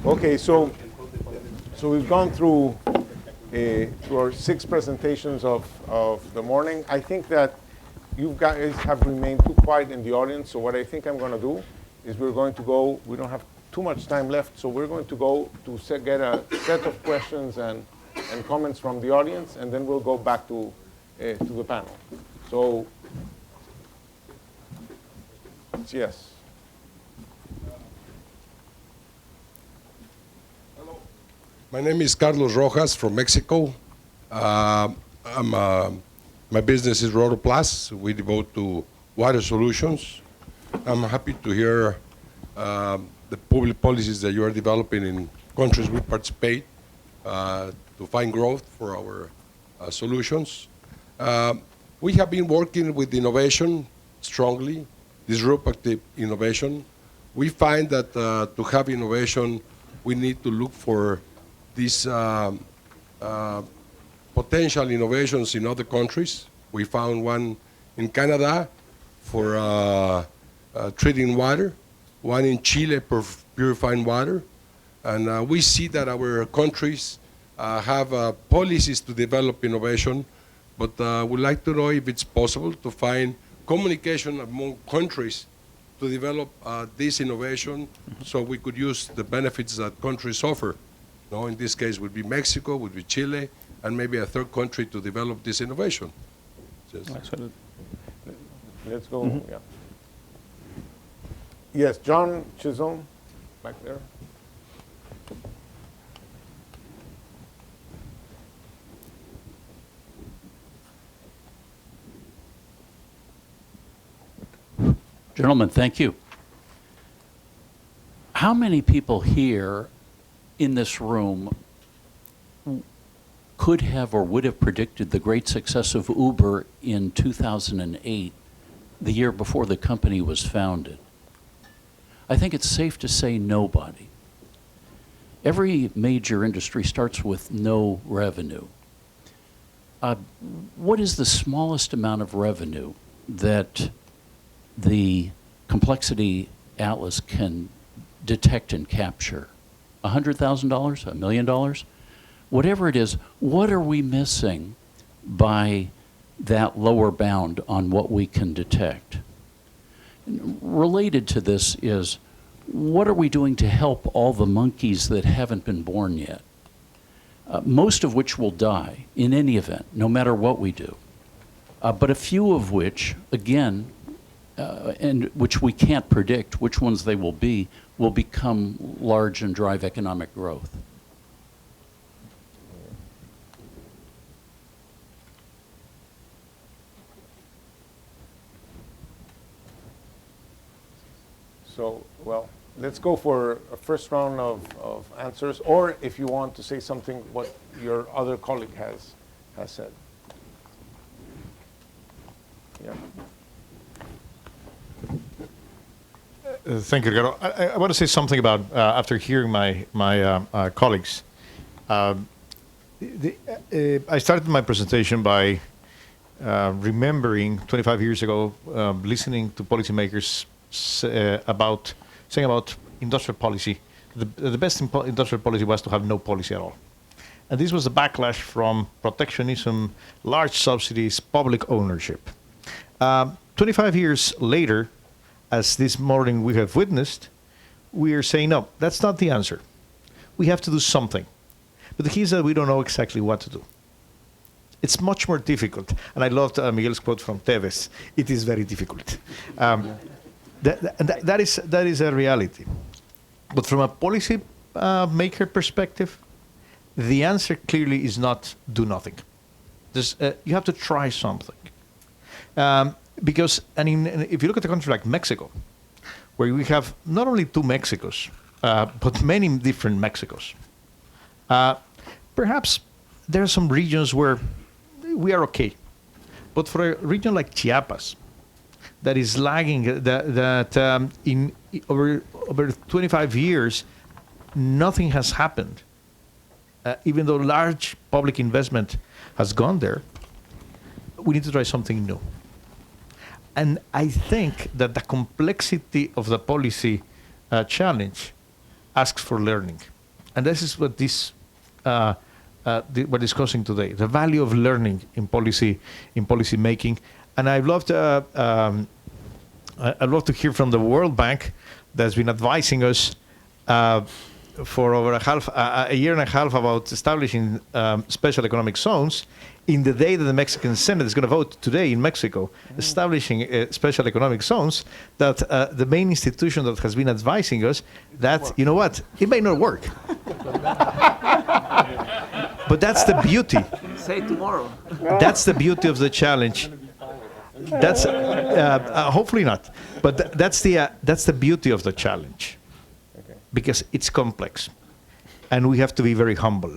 Okay, so we've gone through our 6 presentations of the morning. I think that you guys have remained too quiet in the audience, so what I think I'm going to do is we're going to go, we don't have too much time left, so we're going to go to get a set of questions and comments from the audience, and then we'll go back to the panel. So, yes. My name is Carlos Rojas from Mexico. My business is Rotoplas. We devote to water solutions. I'm happy to hear the public policies that you are developing in countries we participate to find growth for our solutions. We have been working with innovation strongly, disruptive innovation. We find that to have innovation, we need to look for these potential innovations in other countries. We found one in Canada for treating water, one in Chile for purifying water. And we see that our countries have policies to develop innovation, but we'd like to know if it's possible to find communication among countries to develop this innovation so we could use the benefits that countries offer. No, in this case would be Mexico, would be Chile, and maybe a third country to develop this innovation. Let's go, yeah. Yes, John Chisholm, back there. Gentlemen, thank you. How many people here in this room could have or would have predicted the great success of Uber in 2008, the year before the company was founded? I think it's safe to say nobody. Every major industry starts with no revenue. What is the smallest amount of revenue that the Complexity Atlas can detect and capture? $100,000, $1 million? Whatever it is, what are we missing by that lower bound on what we can detect? Related to this is, what are we doing to help all the monkeys that haven't been born yet? Most of which will die in any event, no matter what we do. But a few of which, again, and which we can't predict which ones they will become large and drive economic growth. So, well, let's go for a first round of answers, or if you want to say something, what your other colleague has said. Yeah. Thank you, Ricardo. I want to say something about, after hearing my colleagues. I started my presentation by remembering 25 years ago, listening to policymakers saying about industrial policy. The best industrial policy was to have no policy at all. And this was a backlash from protectionism, large subsidies, public ownership. 25 years later, as this morning we have witnessed, we are saying, no, that's not the answer. We have to do something. But the key is that we don't know exactly what to do. It's much more difficult. And I loved Miguel's quote from Tevez. It is very difficult. That is a reality. But from a policy maker perspective, the answer clearly is not do nothing. You have to try something. Because, if you look at a country like Mexico, where we have not only two Mexicos, but many different Mexicos, perhaps there are some regions where we are okay. But for a region like Chiapas, that is lagging, in over 25 years, nothing has happened. Even though large public investment has gone there, we need to try something new. And I think that the complexity of the policy challenge asks for learning. And this is what we're discussing today, the value of learning in policy making. And I'd love to hear from the World Bank that's been advising us for over a year and a half about establishing special economic zones. In the day that the Mexican Senate is going to vote today in Mexico, establishing special economic zones, that the main institution that has been advising us that, you know what, it may not work. But that's the beauty. Say tomorrow. That's the beauty of the challenge. That's hopefully not, but that's the beauty of the challenge, because it's complex, and we have to be very humble.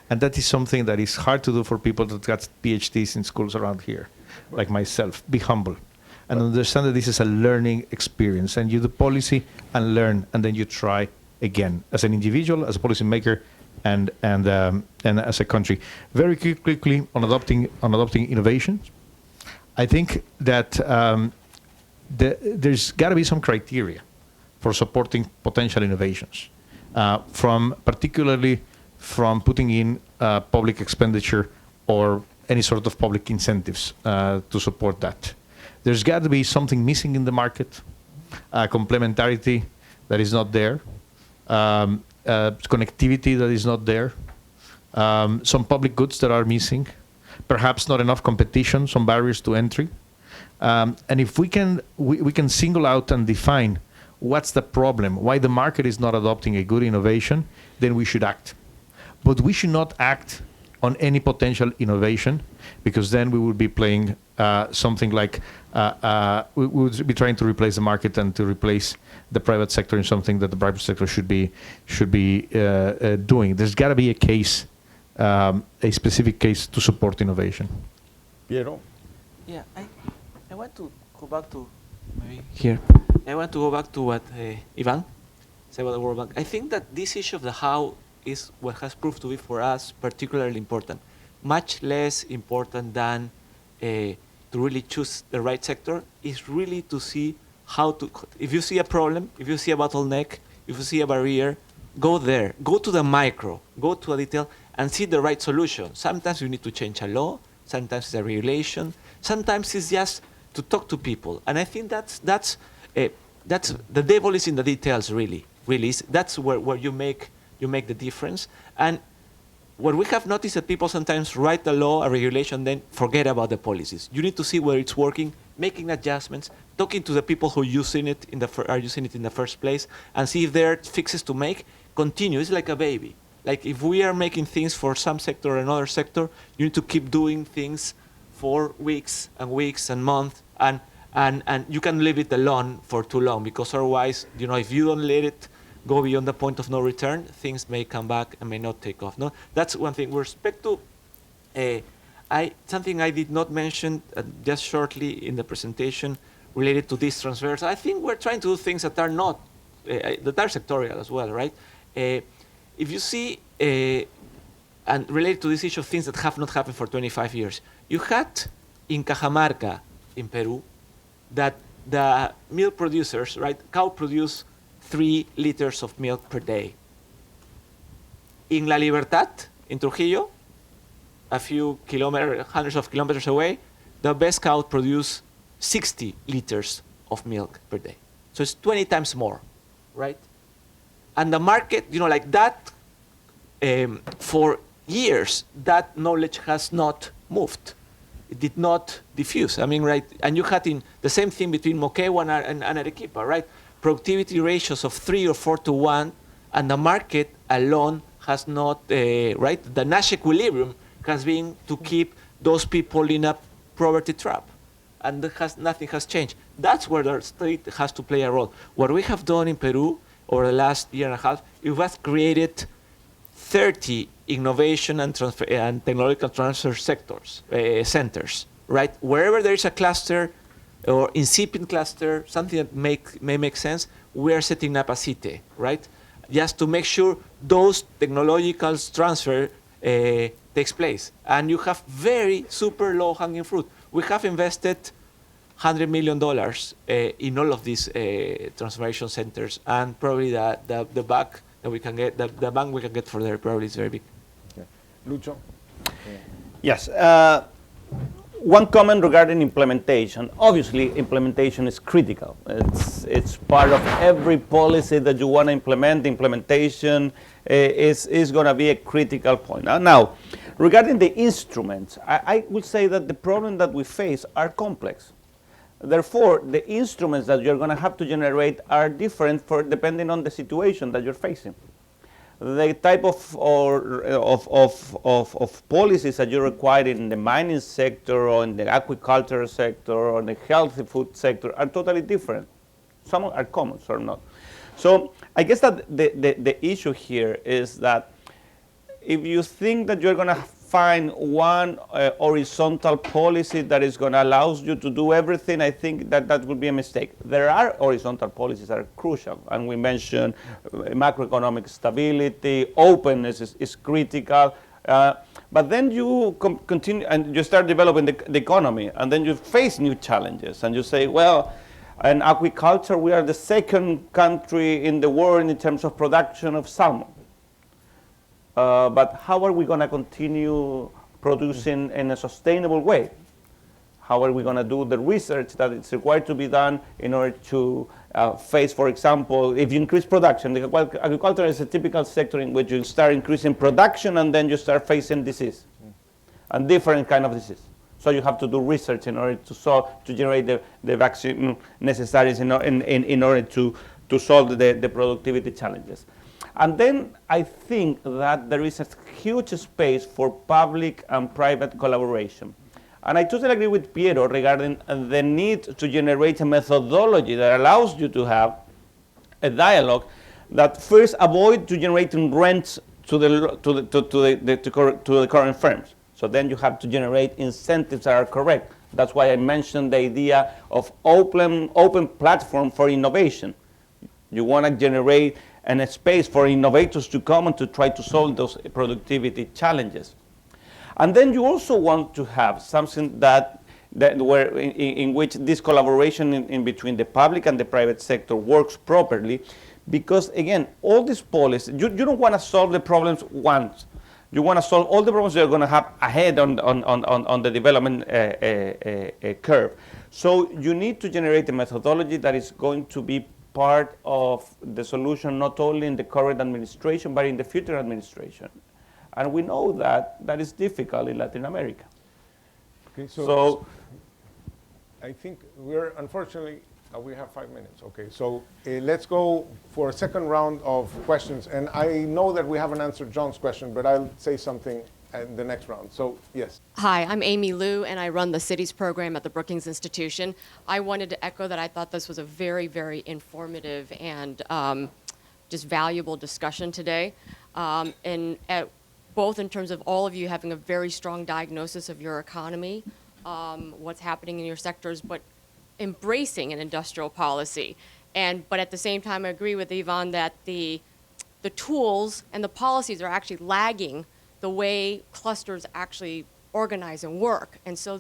And that is something that is hard to do for people that got PhDs in schools around here, like myself. Be humble and understand that this is a learning experience, and you do policy and learn, and then you try again as an individual, as a policymaker, and as a country. Very quickly on adopting innovations. I think that there's got to be some criteria for supporting potential innovations, particularly from putting in public expenditure or any sort of public incentives to support that. There's got to be something missing in the market, complementarity that is not there, connectivity that is not there, some public goods that are missing, perhaps not enough competition, some barriers to entry. And if we can single out and define what's the problem, why the market is not adopting a good innovation, then we should act. But we should not act on any potential innovation, because then we would be playing something like we would be trying to replace the market and to replace the private sector in something that the private sector should be doing. There's got to be a case, a specific case to support innovation. Piero? Yeah, I want to go back to maybe here. I want to go back to what Ivan said about the World Bank. I think that this issue of the how is what has proved to be for us particularly important, much less important than to really choose the right sector. Is really to see how to, if you see a problem, if you see a bottleneck, if you see a barrier, go there, go to the micro, go to a detail and see the right solution. Sometimes you need to change a law, sometimes it's a regulation, sometimes it's just to talk to people. And I think that's the devil is in the details, really. That's where you make the difference. And what we have noticed that people sometimes write a law, a regulation, then forget about the policies. You need to see where it's working, making adjustments, talking to the people who are using it in the first place, and see if there are fixes to make. Continue. It's like a baby. Like if we are making things for some sector or another sector, you need to keep doing things for weeks and months, and you can leave it alone for too long, because otherwise, if you don't let it go beyond the point of no return, things may come back and may not take off. No, that's one thing. With respect to something I did not mention just shortly in the presentation related to this transverse. I think we're trying to do things that are not that are sectorial as well, right? If you see and related to this issue of things that have not happened for 25 years, you had in Cajamarca, in Peru, that the milk producers, right, cow produce 3 liters of milk per day. In La Libertad, in Trujillo, a few hundreds of kilometers away, the best cow produce 60 liters of milk per day. So it's 20 times more, right? And the market, like that, for years, that knowledge has not moved. It did not diffuse. I mean, right? And you had the same thing between Moquegua and Arequipa, right? Productivity ratios of 3 or 4 to 1, and the market alone has not, right? The Nash equilibrium has been to keep those people in a poverty trap, and nothing has changed. That's where the state has to play a role. What we have done in Peru over the last year and a half, it was created 30 innovation and technological transfer centers, right? Wherever there is a cluster or incipient cluster, something that may make sense, we are setting up a CITE, right? Just to make sure those technological transfer takes place. And you have very super low-hanging fruit. We have invested $100 million in all of these transformation centers, and probably the back that we can get, the bank we can get for there probably is very big. Okay. Lucho? Yes. One comment regarding implementation. Obviously, implementation is critical. It's part of every policy that you want to implement. Implementation is going to be a critical point. Now, regarding the instruments, I would say that the problem that we face are complex. Therefore, the instruments that you're going to have to generate are different depending on the situation that you're facing. The type of policies that you require in the mining sector or in the agricultural sector or in the healthy food sector are totally different. Some are common, some are not. So I guess that the issue here is that if you think that you're going to find one horizontal policy that is going to allow you to do everything, I think that would be a mistake. There are horizontal policies that are crucial, and we mentioned macroeconomic stability, openness is critical, but then you continue and you start developing the economy, and then you face new challenges, and you say, well, in agriculture, we are the second country in the world in terms of production of salmon. But how are we going to continue producing in a sustainable way? How are we going to do the research that is required to be done in order to face, for example, if you increase production, agriculture is a typical sector in which you start increasing production and then you start facing disease, and different kind of disease. So you have to do research in order to generate the vaccine necessary in order to solve the productivity challenges. And then I think that there is a huge space for public and private collaboration. And I totally agree with Piero regarding the need to generate a methodology that allows you to have a dialogue that first avoid to generating rents to the current firms. So then you have to generate incentives that are correct. That's why I mentioned the idea of open platform for innovation. You want to generate a space for innovators to come and to try to solve those productivity challenges. And then you also want to have something in which this collaboration in between the public and the private sector works properly, because again, all these policies, you don't want to solve the problems once. You want to solve all the problems you're going to have ahead on the development curve. So you need to generate a methodology that is going to be part of the solution, not only in the current administration, but in the future administration. And we know that is difficult in Latin America. Okay, so I think unfortunately, we have 5 minutes. Okay, so let's go for a second round of questions. And I know that we haven't answered John's question, but I'll say something in the next round. So, yes. Hi, I'm Amy Liu, and I run the Cities program at the Brookings Institution. I wanted to echo that I thought this was a very, very informative and just valuable discussion today. Both in terms of all of you having a very strong diagnosis of your economy, what's happening in your sectors, but embracing an industrial policy. But at the same time, I agree with Yvonne that the tools and the policies are actually lagging the way clusters actually organize and work. And so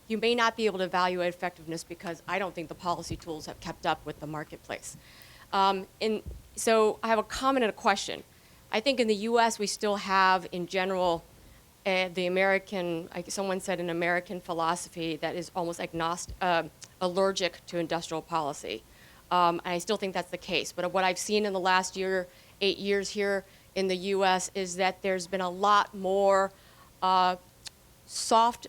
you may not be able to evaluate effectiveness because I don't think the policy tools have kept up with the marketplace. So I have a comment and a question. I think in the US, we still have, in general, the American, someone said an American philosophy that is almost allergic to industrial policy. And I still think that's the case. But what I've seen in the last 8 years here in the US is that there's been a lot more soft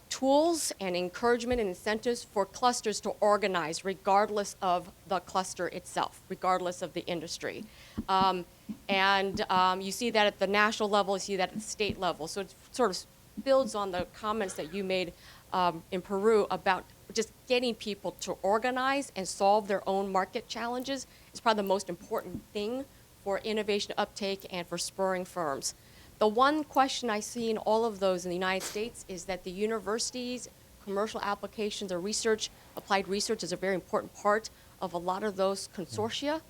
tools and encouragement and incentives for clusters to organize regardless of the cluster itself, regardless of the industry. You see that at the national level, you see that at the state level. So it sort of builds on the comments that you made in Peru about just getting people to organize and solve their own market challenges is probably the most important thing for innovation uptake and for spurring firms. The one question I see in all of those in the United States is that the universities, commercial applications or research, applied research is a very important part of a lot of those consortia.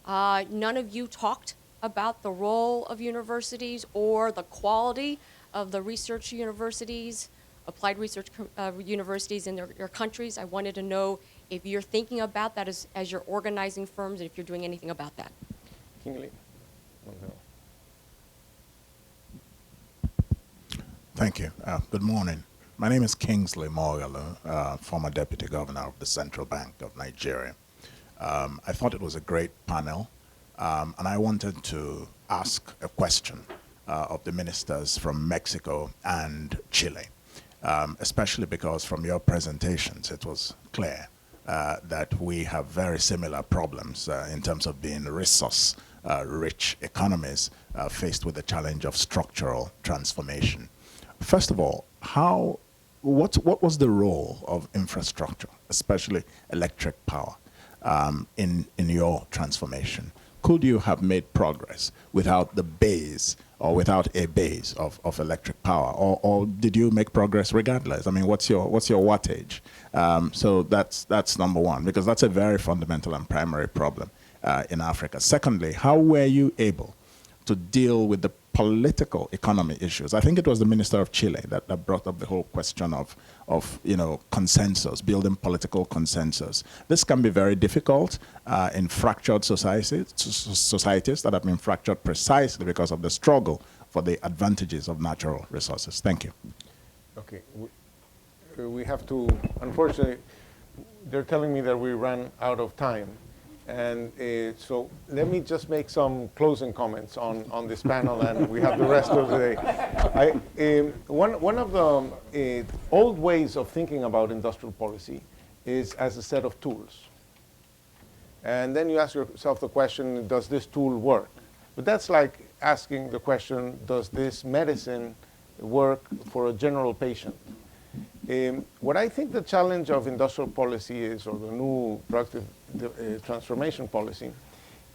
None of you talked about the role of universities or the quality of the research universities applied research universities in your countries. I wanted to know if you're thinking about that as you're organizing firms and if you're doing anything about that. Kingsley? Thank you. Good morning. My name is Kingsley Okoro, former Deputy Governor of the Central Bank of Nigeria. I thought it was a great panel, and I wanted to ask a question of the ministers from Mexico and Chile, especially because from your presentations it was clear that we have very similar problems in terms of being resource-rich economies faced with the challenge of structural transformation. First of all, what was the role of infrastructure, especially electric power, in your transformation? Could you have made progress without the base or without a base of electric power, or did you make progress regardless? I mean, what's your wattage? So that's number one, because that's a very fundamental and primary problem in Africa. Secondly, how were you able to deal with the political economy issues? I think it was the Minister of Chile that brought up the whole question of consensus, building political consensus. This can be very difficult in fractured societies that have been fractured precisely because of the struggle for the advantages of natural resources. Thank you. Okay. We have to, unfortunately, they're telling me that we ran out of time. And so let me just make some closing comments on this panel, and we have the rest of the day. One of the old ways of thinking about industrial policy is as a set of tools. And then you ask yourself the question, does this tool work? But that's like asking the question, does this medicine work for a general patient? What I think the challenge of industrial policy is, or the new productive transformation policy,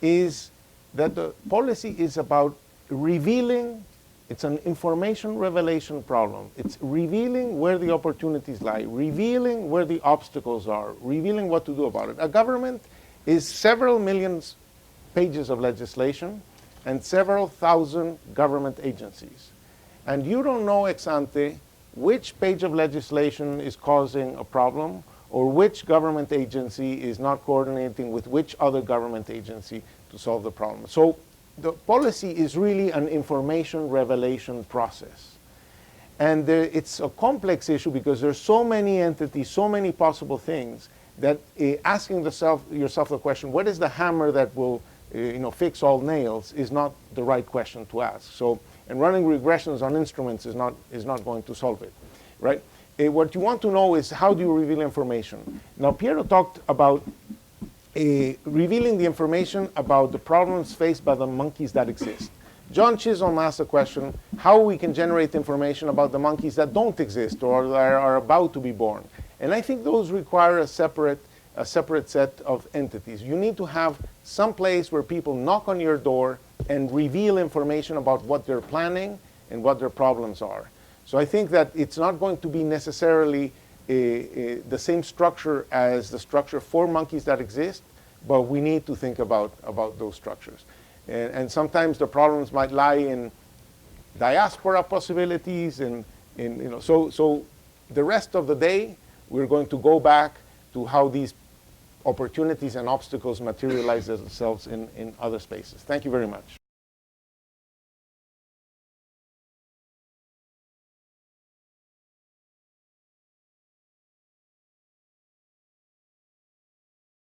is that the policy is about revealing, it's an information revelation problem. It's revealing where the opportunities lie, revealing where the obstacles are, revealing what to do about it. A government is several million pages of legislation and several thousand government agencies. And you don't know ex ante which page of legislation is causing a problem, or which government agency is not coordinating with which other government agency to solve the problem. So the policy is really an information revelation process. And it's a complex issue because there's so many entities, so many possible things, that asking yourself the question, what is the hammer that will fix all nails, is not the right question to ask. So, and running regressions on instruments is not going to solve it, right? What you want to know is, how do you reveal information? Now, Piero talked about revealing the information about the problems faced by the monkeys that exist. John Chisholm asked the question, how we can generate information about the monkeys that don't exist or that are about to be born. And I think those require a separate set of entities. You need to have some place where people knock on your door and reveal information about what they're planning and what their problems are. So I think that it's not going to be necessarily the same structure as the structure for monkeys that exist, but we need to think about those structures. And sometimes the problems might lie in diaspora possibilities, and so the rest of the day we're going to go back to how these opportunities and obstacles materialize themselves in other spaces. Thank you very much.